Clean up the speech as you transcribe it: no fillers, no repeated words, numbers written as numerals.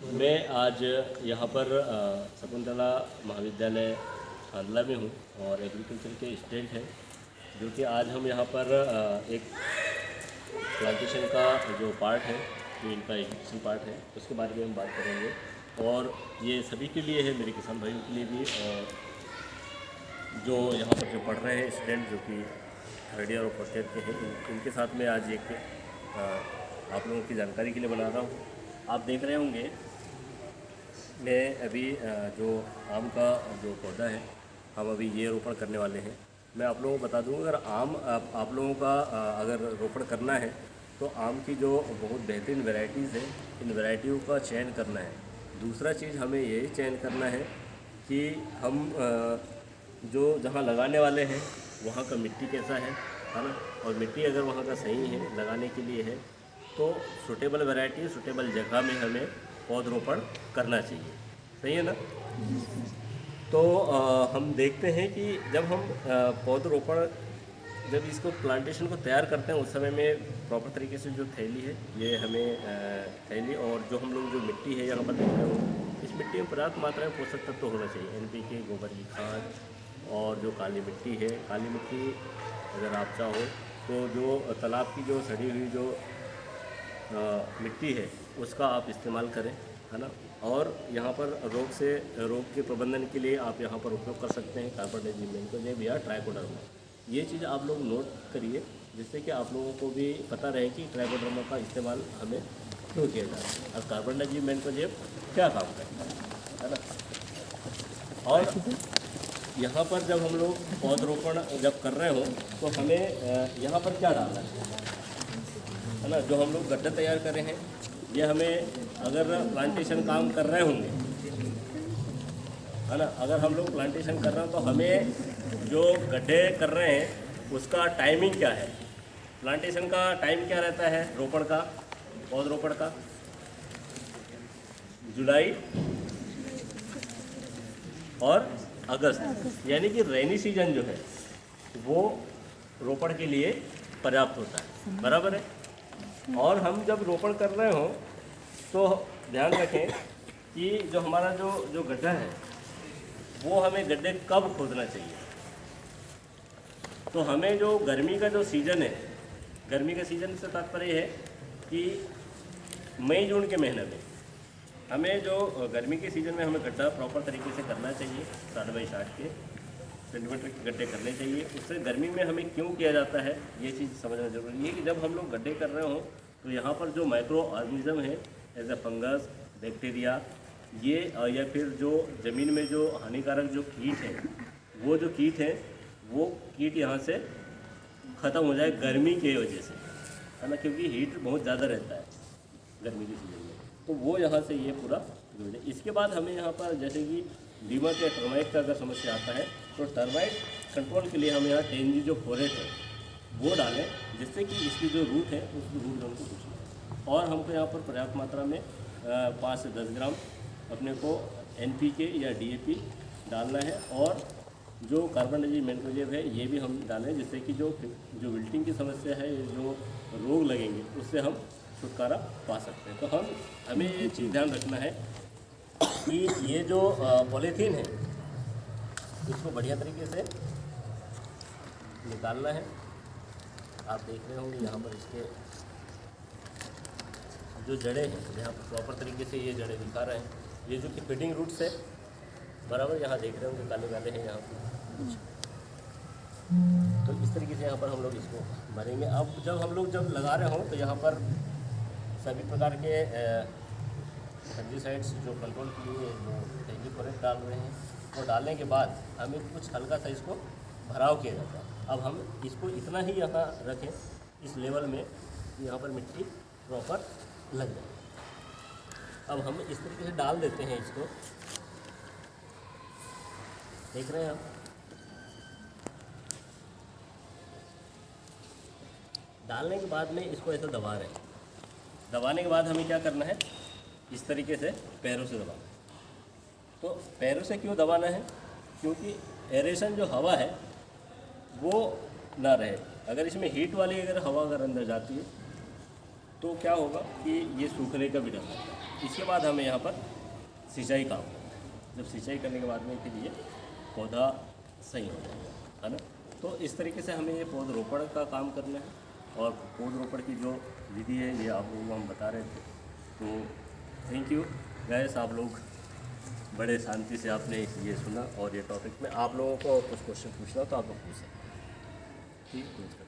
मैं आज यहाँ पर शकुंतला महाविद्यालय खांडला में हूँ और एग्रीकल्चर के स्टूडेंट हैं, जो कि आज हम यहाँ पर एक प्लांटेशन का जो पार्ट है, जो इनका एजुकेशन पार्ट है, उसके बारे में हम बात करेंगे। और ये सभी के लिए है, मेरे किसान भाइयों के लिए भी, और जो यहाँ पर जो पढ़ रहे हैं स्टूडेंट, जो कि थर्ड ईयर और फर्स्ट ईयर के हैं, इनके साथ में आज एक आप लोगों की जानकारी के लिए बना रहा हूँ। आप देख रहे होंगे, मैं अभी जो आम का जो पौधा है, हम अभी ये रोपण करने वाले हैं। मैं आप लोगों को बता दूँ, अगर आम आप लोगों का अगर रोपण करना है तो आम की जो बहुत बेहतरीन वैरायटीज़ हैं, इन वैरायटियों का चयन करना है। दूसरा चीज़ हमें यही चयन करना है कि हम जो जहाँ लगाने वाले हैं वहाँ का मिट्टी कैसा है ना, और मिट्टी अगर वहाँ का सही है लगाने के लिए है तो सूटेबल वैरायटी, सूटेबल जगह में हमें पौधरोपण करना चाहिए। सही है ना। तो हम देखते हैं कि जब हम पौधरोपण, जब इसको प्लांटेशन को तैयार करते हैं, उस समय में प्रॉपर तरीके से जो थैली है, ये हमें थैली, और जो हम लोग जो मिट्टी है यहाँ पर देख रहे हो, इस मिट्टी में पर्याप्त मात्रा में पोषक तत्व तो होना चाहिए। NPK, गोबर की खाद, और जो काली मिट्टी है, काली मिट्टी अगर आप चाहो तो जो तालाब की जो सड़ी हुई जो मिट्टी है उसका आप इस्तेमाल करें, है ना। और यहाँ पर रोग के प्रबंधन के लिए आप यहाँ पर उपयोग कर सकते हैं कार्बोडाजिम, मैंकोजेब या ट्राइकोडर्मा। ये चीज़ आप लोग नोट करिए, जिससे कि आप लोगों को भी पता रहे कि ट्राइकोडर्मा का इस्तेमाल हमें क्यों किया जाता है और कार्बोडाजिम, मैंकोजेब क्या काम करता है ना। और यहाँ पर जब हम लोग पौधरोपण जब कर रहे हो तो हमें यहाँ पर क्या डालना है ना। जो हम लोग गड्ढा तैयार कर रहे हैं, ये हमें अगर प्लांटेशन काम कर रहे होंगे, है ना, अगर हम लोग प्लांटेशन कर रहे हैं तो हमें जो गड्ढे कर रहे हैं उसका टाइमिंग क्या है, प्लांटेशन का टाइम क्या रहता है, रोपण का, पौधरोपण का, जुलाई और अगस्त, यानी कि रेनी सीजन जो है वो रोपण के लिए पर्याप्त होता है, बराबर है। और हम जब रोपण कर रहे हो तो ध्यान रखें कि जो हमारा जो गड्ढा है वो हमें गड्ढे कब खोदना चाहिए। तो हमें जो गर्मी का जो सीज़न है, गर्मी के सीज़न से तात्पर्य है कि मई जून के महीने में हमें जो गर्मी के सीज़न में हमें गड्ढा प्रॉपर तरीके से करना चाहिए, 60x60 के सेंटीमीटर के गड्ढे करने चाहिए। उससे गर्मी में हमें क्यों किया जाता है ये चीज़ समझना जरूरी है कि जब हम लोग गड्ढे कर रहे हो तो यहाँ पर जो माइक्रो ऑर्गेनिज्म है, एज ए फंगस, बैक्टीरिया, ये या फिर जो ज़मीन में जो हानिकारक जो कीट है, वो जो कीट है वो कीट यहाँ से ख़त्म हो जाए गर्मी की वजह से, है ना, क्योंकि हीट बहुत ज़्यादा रहता है गर्मी के सीजन में, तो वो यहाँ से ये पूरा जुड़ जाए। इसके बाद हमें यहाँ पर जैसे कि दीमक या टर्माइट का अगर समस्या आता है तो टर्माइट कंट्रोल के लिए हम यहाँ 10G जो फोरेट है वो डालें, जिससे कि इसकी जो रूट है उस रूट जोन को कुछ नहीं। और हमको यहाँ पर पर्याप्त मात्रा में 5 से 10 ग्राम अपने को NPK या DAP डालना है, और जो कार्बोडाजिम, मैंकोजेब है ये भी हम डालें, जिससे कि जो विल्टिंग की समस्या है, जो रोग लगेंगे उससे हम छुटकारा पा सकते हैं। तो हमें ये चीज़ ध्यान रखना है कि ये जो पॉलीथीन है इसको बढ़िया तरीके से निकालना है। आप देख रहे होंगे यहाँ पर इसके जो जड़ें हैं, यहाँ पर प्रॉपर तरीके से ये जड़ें दिखा रहे हैं, ये जो कि फीडिंग रूट्स है, बराबर, यहाँ देख रहे होंगे काले काले हैं यहाँ पर कुछ। तो इस तरीके से यहाँ पर हम लोग इसको भरेंगे। अब जब लगा रहे हों तो यहाँ पर सभी प्रकार के फंजीसाइड्स जो कंट्रोल के लिए जो टेक्निकोरेट डाल रहे हैं, वो डालने के बाद हमें कुछ हल्का सा इसको भराव किया जाता है। अब हम इसको इतना ही यहाँ रखें इस लेवल में, यहाँ पर मिट्टी प्रॉपर लग जाए। अब हम इस तरीके से डाल देते हैं इसको, देख रहे हैं आप, डालने के बाद में इसको ऐसा दबा रहे हैं। दबाने के बाद हमें क्या करना है, इस तरीके से पैरों से दबाना है। तो पैरों से क्यों दबाना है, क्योंकि एरेशन जो हवा है वो ना रहे। अगर इसमें हीट वाली अगर हवा अगर अंदर जाती है तो क्या होगा कि ये सूखने का भी डर लगता है। इसके बाद हमें यहाँ पर सिंचाई काम करना। जब सिंचाई करने के बाद में फिर ये पौधा सही हो जाएगा, है ना। तो इस तरीके से हमें ये पौधरोपण का काम करना है और पौधरोपण की जो विधि है ये आप लोगों को हम बता रहे थे। तो थैंक यू गाइस, आप लोग बड़े शांति से आपने ये सुना और ये टॉपिक में आप लोगों को कुछ क्वेश्चन पूछना तो आप लोग पूछ सकते हैं। ठीक है।